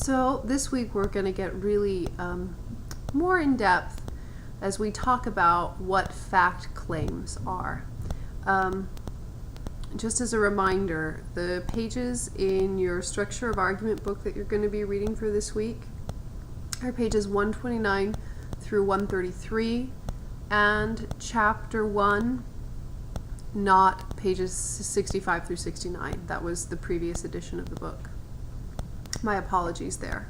So this week we're going to get really more in depth as we talk about what fact claims are. Just as a reminder, the pages in your structure of argument book that you're going to be reading for this week are pages 129 through 133 and chapter 1, not pages 65 through 69. That was the previous edition of the book. My apologies there.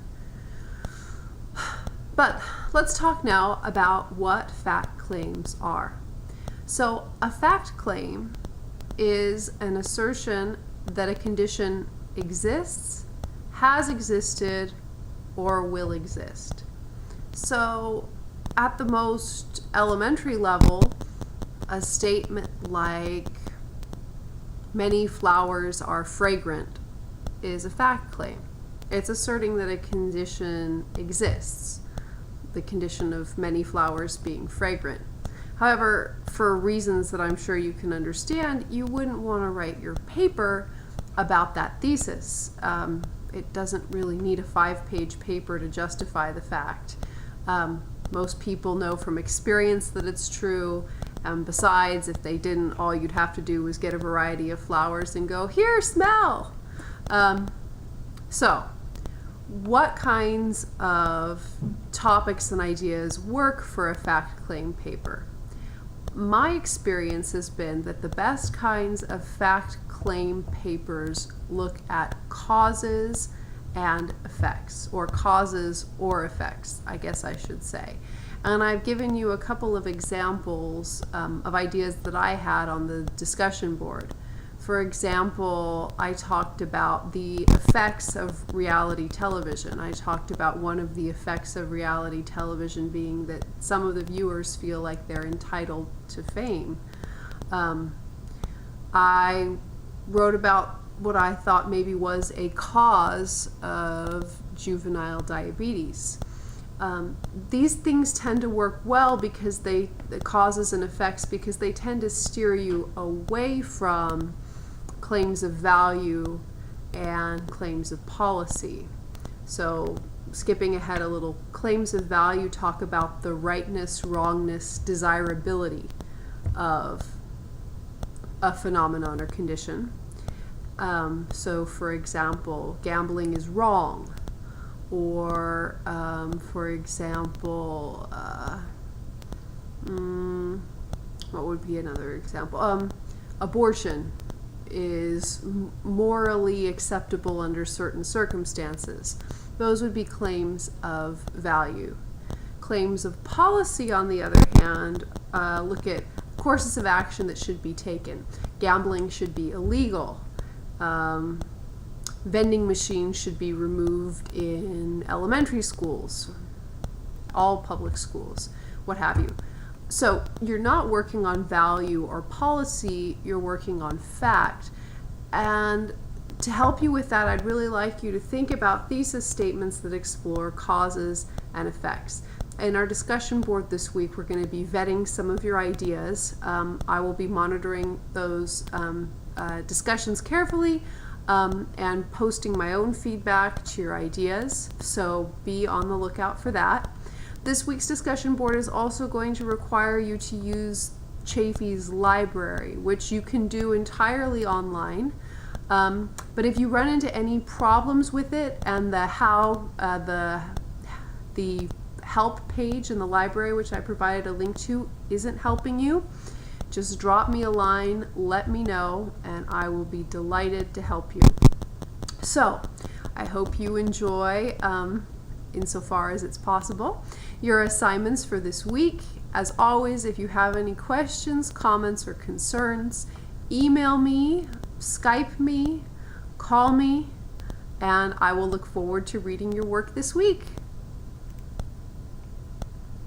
But let's talk now about what fact claims are. So a fact claim is an assertion that a condition exists, has existed, or will exist. So at the most elementary level, a statement like many flowers are fragrant is a fact claim. It's asserting that a condition exists, the condition of many flowers being fragrant. However, for reasons that I'm sure you can understand, you wouldn't want to write your paper about that thesis. It doesn't really need a 5-page paper to justify the fact. Most people know from experience that it's true. Besides, if they didn't, all you'd have to do was get a variety of flowers and go, "Here, smell!" So, what kinds of topics and ideas work for a fact claim paper? My experience has been that the best kinds of fact claim papers look at causes and effects, or causes or effects, I guess I should say. And I've given you a couple of examples of ideas that I had on the discussion board. For example, I talked about the effects of reality television. I talked about one of the effects of reality television being that some of the viewers feel like they're entitled to fame. I wrote about what I thought maybe was a cause of juvenile diabetes. These things tend to work well because the causes and effects, because they tend to steer you away from claims of value and claims of policy. So skipping ahead a little, claims of value talk about the rightness, wrongness, desirability of a phenomenon or condition. So for example, gambling is wrong, or for example, what would be another example? Abortion is morally acceptable under certain circumstances. Those would be claims of value. Claims of policy, on the other hand, look at courses of action that should be taken. Gambling should be illegal. Vending machines should be removed in elementary schools, all public schools, what have you. So you're not working on value or policy, you're working on fact. And to help you with that, I'd really like you to think about thesis statements that explore causes and effects. In our discussion board this week, we're going to be vetting some of your ideas. I will be monitoring those discussions carefully and posting my own feedback to your ideas, so be on the lookout for that. This week's discussion board is also going to require you to use Chafee's library, which you can do entirely online. But if you run into any problems with it and the help page in the library, which I provided a link to, isn't helping you, just drop me a line, let me know, and I will be delighted to help you. So, I hope you enjoy, insofar as it's possible, your assignments for this week. As always, if you have any questions, comments, or concerns, email me, Skype me, call me, and I will look forward to reading your work this week.